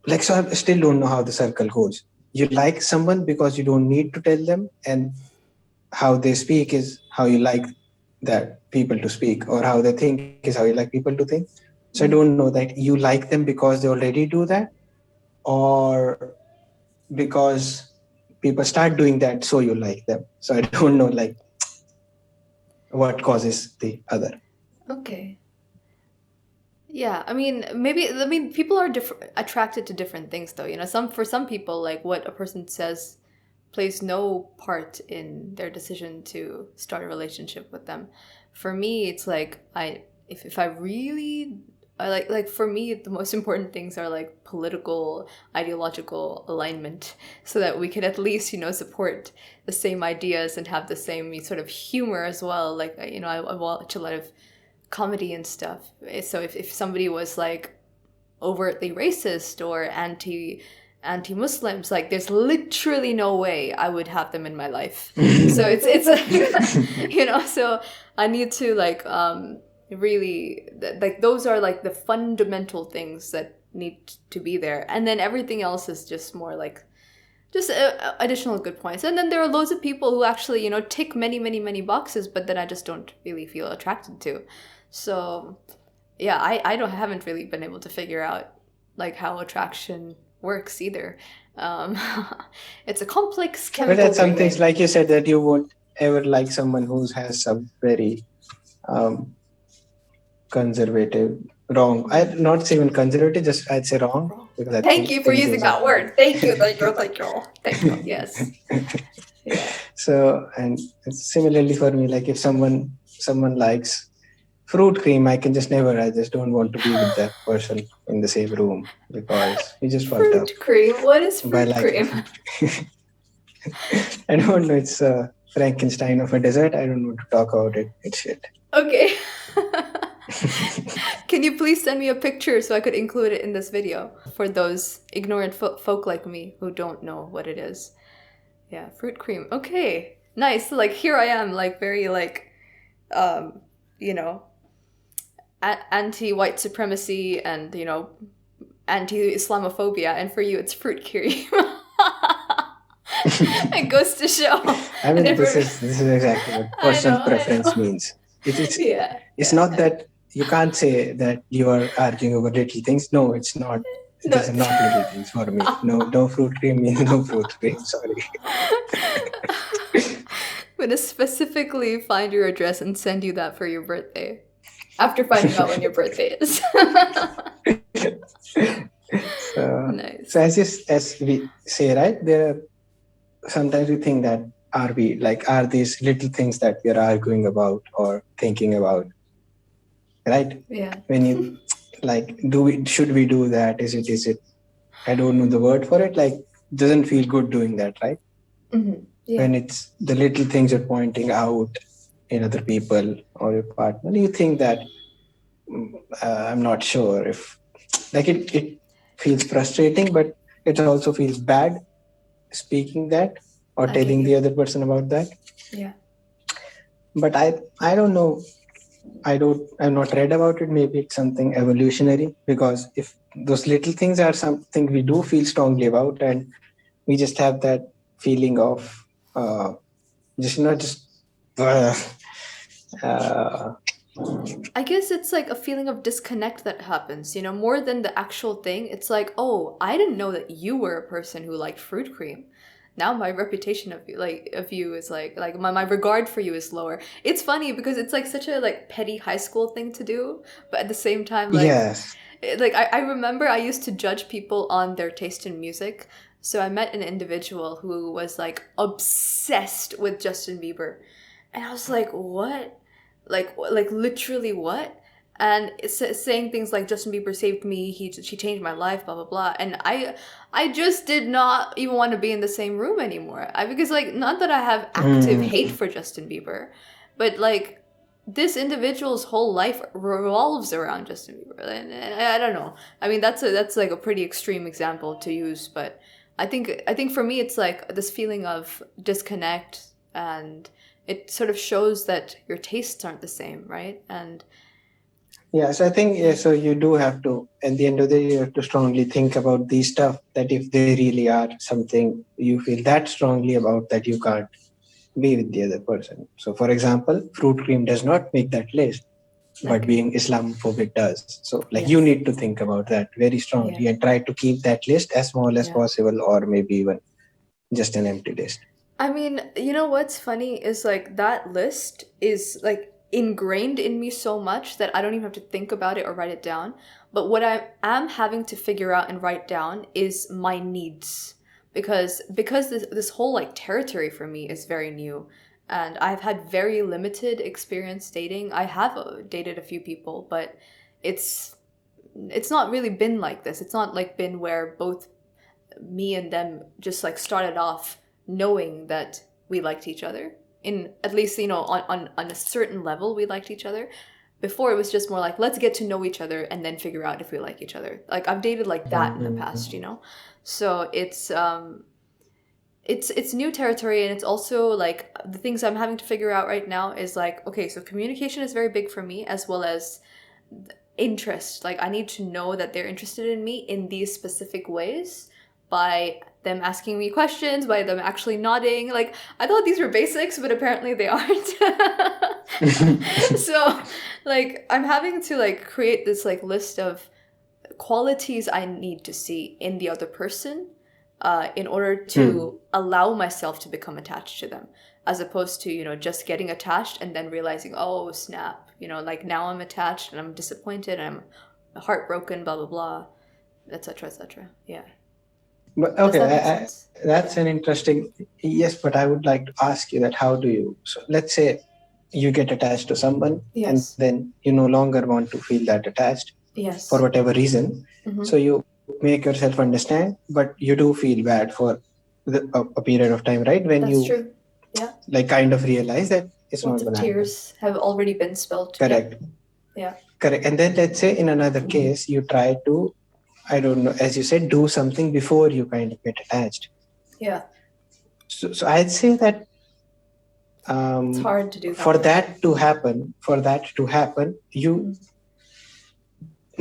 like, so I still don't know how the circle goes. You like someone because you don't need to tell them, and how they speak is how you like that people to speak, or how they think is how you like people to think. So I don't know that you like them because they already do that, or because people start doing that so you like them. So I don't know like what causes the other.
Okay. Yeah, maybe people are attracted to different things though. For some people, like what a person says plays no part in their decision to start a relationship with them. For me, it's like if I really I like for me the most important things are like political ideological alignment, so that we can at least support the same ideas and have the same sort of humor as well. Like I watch a lot of comedy and stuff. So if somebody was like overtly racist or anti-Muslims, like there's literally no way I would have them in my life. So it's so I need to like really like those are like the fundamental things that need to be there, and then everything else is just more like just additional good points. And then there are loads of people who actually tick many many many boxes, but then I just don't really feel attracted to. So yeah, I don't haven't really been able to figure out like how attraction works either. um it's a complex
But
chemical
that's some things,
brain.
like you said, that you won't ever like someone who has some very um, conservative, wrong. I not even conservative, just I'd say wrong,
Wrong.
because I
Thank
think
you for
things
using
is
that word. Thank you, thank you, thank you, thank you. Yes. Yeah.
so. And similarly for me, like if someone likes fruit cream, I can just never. I just don't want to be with that person in the same room because he just fucked up
Fruit cream, what is
by
fruit
liking
cream?
fruit. I don't know. It's a Frankenstein of a dessert. I don't want to talk about it. It's shit.
Okay. Can you please send me a picture so I could include it in this video for those ignorant folk like me who don't know what it is? Yeah, fruit cream. Okay. Nice. Like here I am, like very like um, you know, anti-white supremacy and, anti-Islamophobia, and for you it's fruit cream. It goes to show.
I
And
mean,
if
this is exactly what
I
personal
know, I
preference
know.
means. It's
Yeah,
it's
yeah.
not that you can't say that you are arguing over little things. No, it's not.
No,
These are not little things for me. No, no fruit cream means no fruit cream. Sorry.
I'm gonna specifically find your address and send you that for your birthday. After finding out when your birthday is.
So,
Nice.
as we say, right, there are sometimes we think that are we like, are these little things that we are arguing about or thinking about, right?
Yeah.
When you like, should we do that? Is it I don't know the word for it, like doesn't feel good doing that, right?
Yeah.
When it's the little things you're pointing out in other people or your partner, you think that mm, I'm not sure if like it feels frustrating, but it also feels bad speaking that or
I get
telling
you.
the other person about that.
Yeah.
But I don't know. I've not read about it. Maybe it's something evolutionary, because if those little things are something we do feel strongly about, and we just have that feeling of uh, just just uh, uh,
I guess it's like a feeling of disconnect that happens, more than the actual thing. It's like, oh, I didn't know that you were a person who liked fruit cream. Now my reputation of you is like my regard for you is lower. It's funny because it's like such a like petty high school thing to do, but at the same time
yes.
I remember I used to judge people on their taste in music. So I met an individual who was like obsessed with Justin Bieber. And I was like, "What? Like literally what?" And saying things like Justin Bieber saved me, she changed my life, blah blah blah. And I just did not even want to be in the same room anymore. Because like not that I have active
Mm,
hate for Justin Bieber, but like this individual's whole life revolves around Justin Bieber, and I don't know. I mean, that's like a pretty extreme example to use, but I think for me it's like this feeling of disconnect, and it sort of shows that your tastes aren't the same, right? And
yeah, so I think, yeah,
yeah,
so you do have to, at the end of the day, you have to strongly think about these stuff, that if they really are something you feel that strongly about, that you can't be with the other person. So, for example, fruit cream does not make that list, but
okay,
being Islamophobic does. So, like, you
yes,
need to think about that very
yeah,
strongly and try to keep that list as small as
yeah.
possible, or maybe even just an empty list.
I mean, what's funny is like that list is like ingrained in me so much that I don't even have to think about it or write it down. But what I am having to figure out and write down is my needs. Because this whole like territory for me is very new, and I've had very limited experience dating. I have dated a few people, but it's it's not really been like this. It's not like been where both me and them just like started off knowing that we liked each other, in at least on a certain level we liked each other. Before it was just more like, let's get to know each other and then figure out if we like each other. Like I've dated like that in the
Mhm.
past. So it's new territory, and it's also like the things I'm having to figure out right now is like, okay, so communication is very big for me, as well as interest. Like I need to know that they're interested in me in these specific ways, by them asking me questions, by them actually nodding. Like I thought these were basics, but apparently they aren't. So like I'm having to like create this like list of qualities I need to see in the other person, in order
Hmm.
to allow myself to become attached to them, as opposed to just getting attached and then realizing, oh snap, like now I'm attached and I'm disappointed and I'm heartbroken, blah blah blah, etc etc. Yeah.
But
Does
okay,
that make sense?
that's an
Yeah.
interesting. Yes, but I would like to ask you that how do you? So let's say you get attached to someone, and
Yes.
then you no longer want to feel that attached for
Yes.
whatever reason. So
Mm-hmm.
you make yourself understand, but you do feel bad for a period of time, right? When
That's
you
true. Yeah.
like kind of realize that it's not
Lots of
going to happen.
tears have already been spilled. Yep.
Correct.
Yeah.
Correct. And then let's say in another case, you try to, I don't know, as you said, do something before you kind of get attached.
Yeah.
So I'd say that
It's hard to do
for
that.
that to happen, you
Mm-hmm.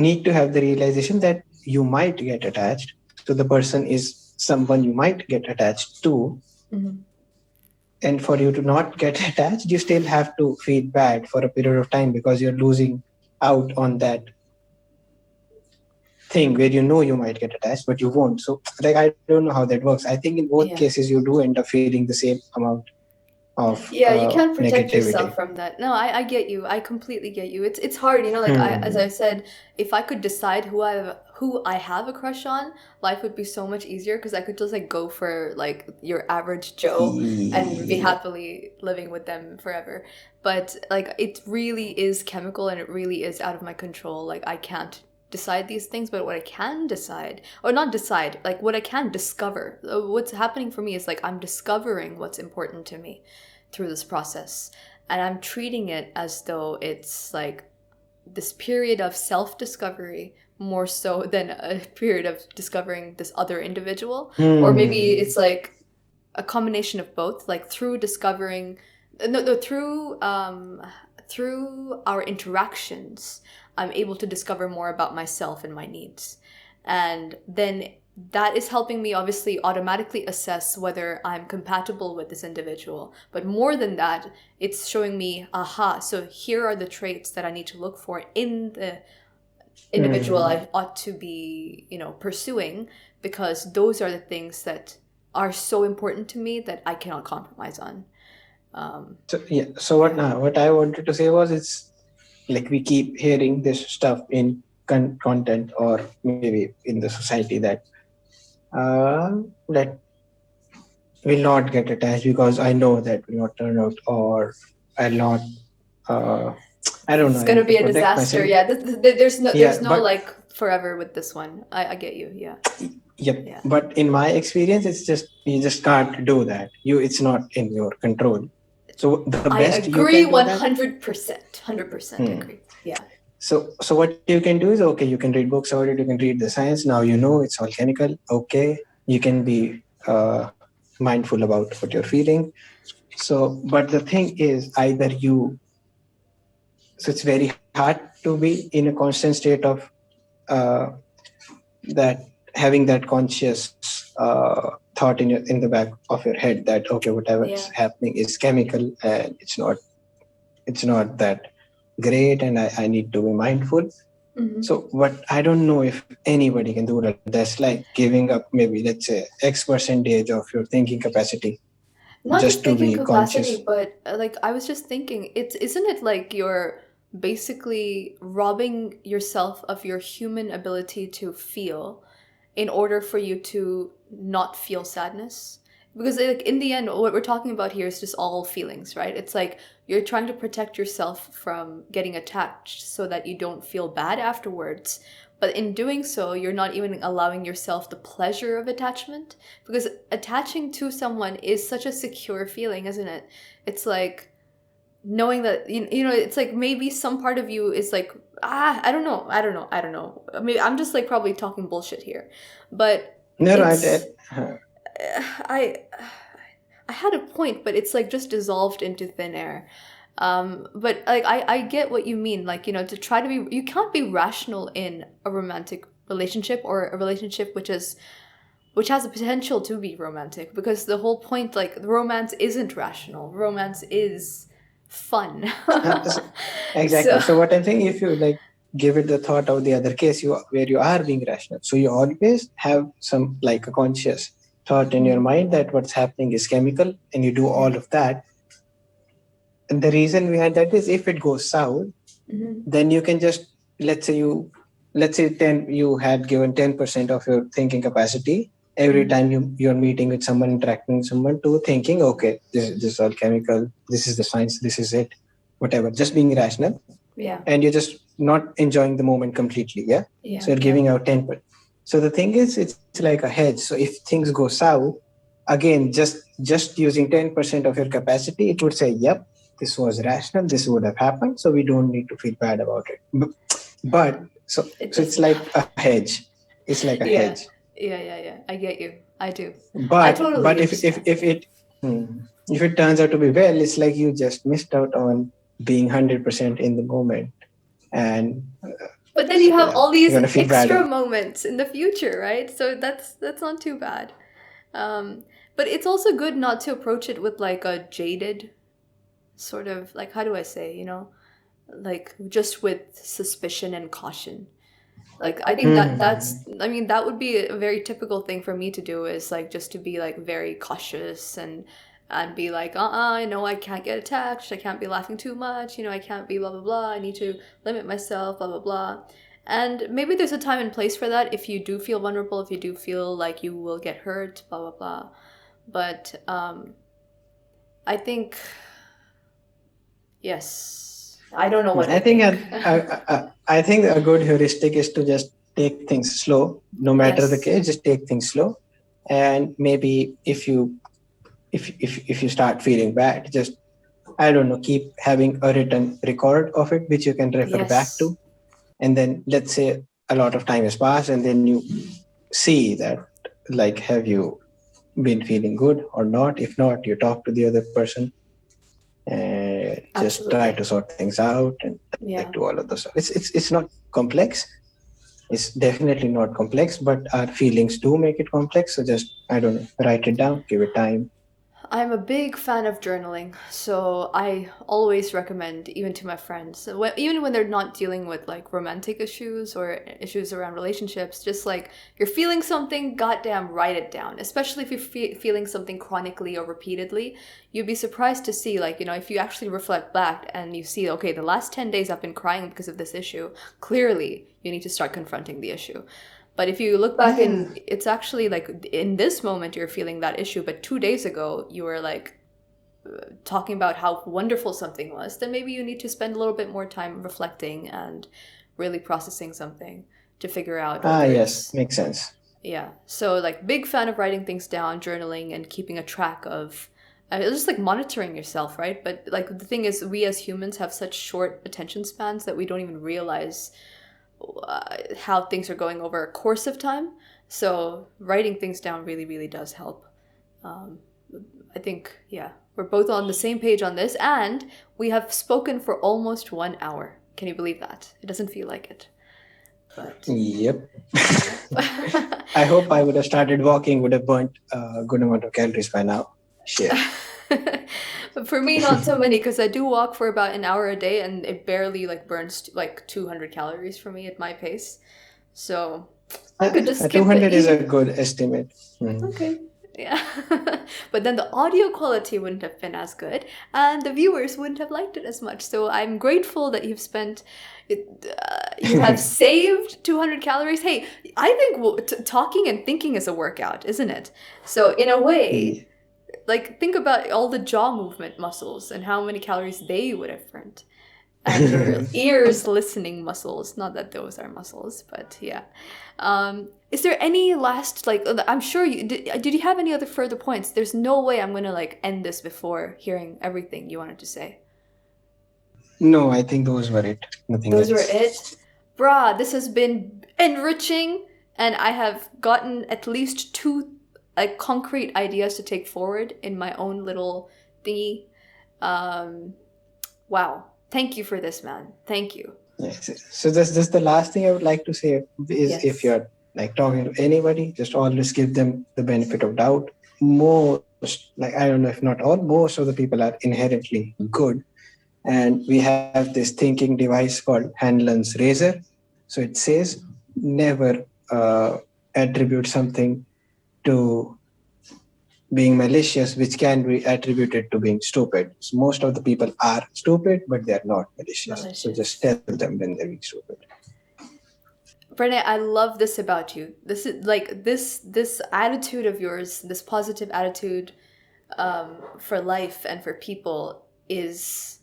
need to have the realization that you might get attached. So the person is someone you might get attached to.
Mm-hmm.
And for you to not get attached, you still have to feel bad for a period of time, because you're losing out on that thing where you know you might get attached, but you won't. So, like, I don't know how that works. I think in both
Yeah.
cases, you do end up feeling the same amount. of
Yeah, you can't protect yourself
negativity.
from that. No, I get you. I completely get you. It's hard, like as
Hmm.
I said, if I could decide who I have a crush on, life would be so much easier because I could just like go for like your average Joe and be
Yeah.
happily living with them forever. But like it really is chemical and it really is out of my control. Like I can't decide these things, but what I can decide, or not decide, like what I can discover. What's happening for me is like I'm discovering what's important to me through this process. And I'm treating it as though it's like this period of self discovery more so than a period of discovering this other individual. Or maybe
Hmm.
it's like a combination of both, like through discovering, no, through our interactions, I'm able to discover more about myself and my needs. And then that is helping me obviously automatically assess whether I'm compatible with this individual. But more than that, it's showing me, aha, so here are the traits that I need to look for in the individual
Hmm.
I ought to be, pursuing, because those are the things that are so important to me that I cannot compromise on. Um,
So yeah. So
yeah.
what I wanted to say was, it's like we keep hearing this stuff in content, or maybe in the society, that will not get attached because I know that will not turn out, or I'll not. Uh, I don't know.
It's
I
gonna
need to
be a
protect
disaster.
myself.
Yeah, there's no
Yeah, but
like forever with this one. I get you. Yeah,
yep.
yeah.
But in my experience, it's just you just can't do that. It's not in your control. So the
I
best you can
agree
do
one
that.
hundred percent. 100%
Hmm.
agree. Yeah.
So what you can do is, okay, you can read books about it. You can read the science. Now you know it's all chemical. Okay, you can be mindful about what you're feeling. So, but the thing is, either you. So it's very hard to be in a constant state of uh, that, having that conscious thought in the back of your head that, okay, whatever's
Yeah.
happening is chemical, and it's not that great, and I need to be mindful.
Hmm.
So what, I don't know if anybody can do that. That's like giving up, maybe let's say X percentage of your thinking capacity
Not
just
just
to
thinking
be
capacity,
conscious.
but like I was just thinking, isn't it like you're basically robbing yourself of your human ability to feel in order for you to not feel sadness? Because like in the end, what we're talking about here is just all feelings, right? It's like you're trying to protect yourself from getting attached so that you don't feel bad afterwards. But in doing so, you're not even allowing yourself the pleasure of attachment, because attaching to someone is such a secure feeling, isn't it? It's like knowing that it's like maybe some part of you is like, I don't know, I mean, I'm just like probably talking bullshit here, but
No, no,
it's I I had a point, but it's like just dissolved into thin air. But like I get what you mean. Like, to try to be, you can't be rational in a romantic relationship, or a relationship which has the potential to be romantic, because the whole point, like, romance isn't rational. Romance is fun.
so- exactly.
So
So what I'm saying, if you like give it the thought of the other case, where you are being rational, so you always have some like a conscious thought in your
mhm,
mind that what's happening is chemical, and you do
yeah.
all of that. And the reason behind that is, if it goes south,
Hmm.
then you can just, let's say 10, you had given 10% of your thinking capacity every
Hmm.
time you're meeting with someone, interacting with someone, to thinking, okay, this is all chemical, this is the science, this is it, whatever, just being rational,
Yeah.
and you're just not enjoying the moment completely. Yeah. So
Yeah.
you're
Yeah.
giving out 10%. So the thing is, it's like a hedge. So if things go south, again, just using 10% of your capacity, it would say, yep, this was rational, this would have happened, so we don't need to feel bad about it. But
It
so it's
doesn't
like a
happen.
hedge. It's like a hedge.
Yeah. Yeah. Yeah. Yeah. I get you. I do. I
But
totally
if
understand.
if it turns out to be well, it's like you just missed out on being 100% in the moment, and
But then you have
yeah,
all
you're
these
gonna feel bad.
extra moments in the future, right? So that's not too bad. Um, but it's also good not to approach it with like a jaded sort of, like, how do I say, like just with suspicion and caution. Like I think that
Hmm.
that's I mean that would be a very typical thing for me to do, is like just to be like very cautious and and be like, no, I can't get attached. I can't be laughing too much. I can't be blah, blah, blah. I need to limit myself, blah, blah, blah. And maybe there's a time and place for that if you do feel vulnerable, if you do feel like you will get hurt, blah, blah, blah. But I think, yes, I don't know what
I
I
think
think.
I think a good heuristic is to just take things slow, no matter the
Yes,
case. Just take things slow, and maybe if you start feeling bad, just I don't know, keep having a written record of it, which you can refer back
yes,
to, and then let's say a lot of time has passed, and then you see that like have you been feeling good or not? If not, you talk to the other person and just try to
absolutely.
sort things out and like
Yeah.
do all of those stuff. It's not complex. It's definitely not complex, but our feelings do make it complex. So just I don't know, write it down, give it time.
I'm a big fan of journaling, so I always recommend, even to my friends, even when they're not dealing with like romantic issues or issues around relationships, just like you're feeling something, goddamn, write it down. Especially if you're feeling something chronically or repeatedly, you'd be surprised to see, like, if you actually reflect back and you see, okay, the last 10 days I've been crying because of this issue, clearly you need to start confronting the issue. But if you look back
Yeah.
and it's actually like in this moment you're feeling that issue, but 2 days ago you were like talking about how wonderful something was, then maybe you need to spend a little bit more time reflecting and really processing something to figure out
Ah,
whether
yes,
it's,
makes sense.
yeah. So like big fan of writing things down, journaling, and keeping a track of. It's just like monitoring yourself, right? But like the thing is, we as humans have such short attention spans that we don't even realize how things are going over a course of time. So writing things down really, really does help. Um, I think, yeah, we're both on the same page on this, and we have spoken for almost 1 hour. Can you believe that? It doesn't feel like it, but
Yep.
yeah.
I hope I would have started walking, would have burnt a good amount of calories by now. Shit.
But for me, not so many because I do walk for about an hour a day, and it barely like burns like 200 calories for me at my pace. So I could just skip
200 is a
eating.
good estimate. Hmm.
Okay. Yeah. But then the audio quality wouldn't have been as good, and the viewers wouldn't have liked it as much. So I'm grateful that you have saved 200 calories. Hey, I think talking and thinking is a workout, isn't it? So in a way,
Yeah.
like think about all the jaw movement muscles and how many calories they would have burned, and your ears listening muscles. Not that those are muscles, but yeah. Is there any last like? I'm sure you did. Did you have any other further points? There's no way I'm gonna like end this before hearing everything you wanted to say.
No, I think those were it. Nothing
Those were
else.
it, brah. This has been enriching, and I have gotten at least two like concrete ideas to take forward in my own little thingy. Um, wow. Thank you for this, man. Thank you.
Yes. So just the last thing I would like to say is if
Yes.
you're like talking to anybody, just always give them the benefit of doubt. Most, like I don't know if not all, most of the people are inherently good. And we have this thinking device called Hanlon's razor. So it says never attribute something to being malicious, which can be attributed to being stupid. So most of the people are stupid, but they are not malicious. So just
Malicious.
tell them when they're being stupid.
Brene, I love this about you. This is like this attitude of yours, this positive attitude for life and for people is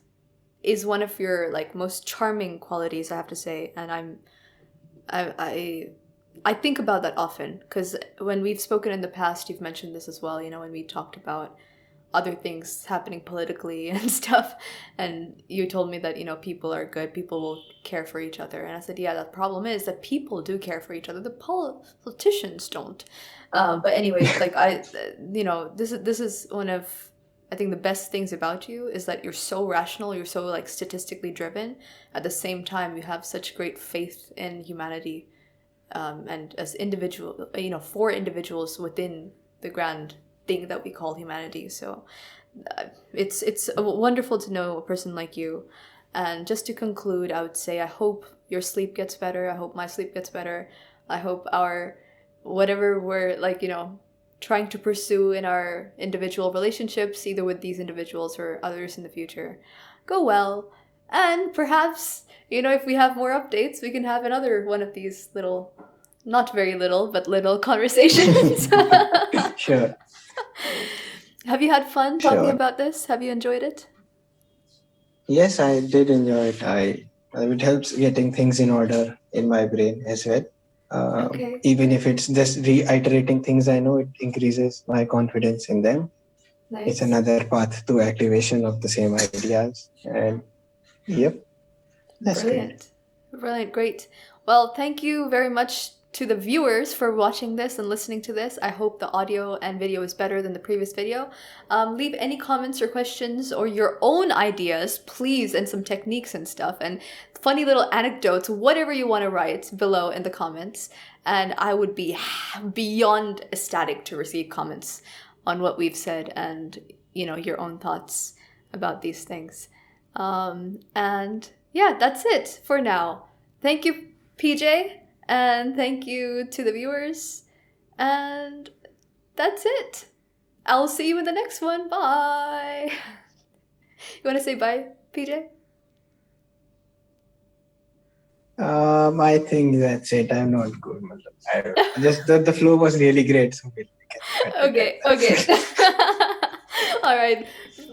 one of your like most charming qualities, I have to say. And I I think about that often because when we've spoken in the past, you've mentioned this as well. When we talked about other things happening politically and stuff, and you told me that people are good, people will care for each other, and I said, yeah, the problem is that people do care for each other, the politicians don't. But anyways, like this is one of, I think, the best things about you is that you're so rational, you're so like statistically driven. At the same time, you have such great faith in humanity, and as individual, for individuals within the grand thing that we call humanity. So it's wonderful to know a person like you. And just to conclude, I would say I hope your sleep gets better. I hope my sleep gets better. I hope our whatever we're like, trying to pursue in our individual relationships, either with these individuals or others in the future, go well. And perhaps, if we have more updates, we can have another one of these little, not very little, but little conversations.
Sure,
Have you had fun talking
sure.
about this? Have you enjoyed it?
Yes, I did enjoy it. It helps getting things in order in my brain as well.
Okay,
Even
great.
if it's just reiterating things I know, it increases my confidence in them. It's
Nice.
another path to activation of the same ideas. And yep, that's great.
Brilliant. Brilliant. Great. Well, thank you very much to the viewers for watching this and listening to this. I hope the audio and video is better than the previous video. Leave any comments or questions or your own ideas, please, and some techniques and stuff, and funny little anecdotes, whatever you want to write below in the comments. And I would be beyond ecstatic to receive comments on what we've said and, your own thoughts about these things. And yeah, that's it for now. Thank you, PJ, and thank you to the viewers. And that's it. I'll see you in the next one. Bye. You want to say bye, PJ?
I think that's it. I'm not good. I don't, just the flow was really great. So we can cut it at
Okay, okay.
that.
All right.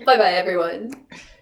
Bye bye, everyone.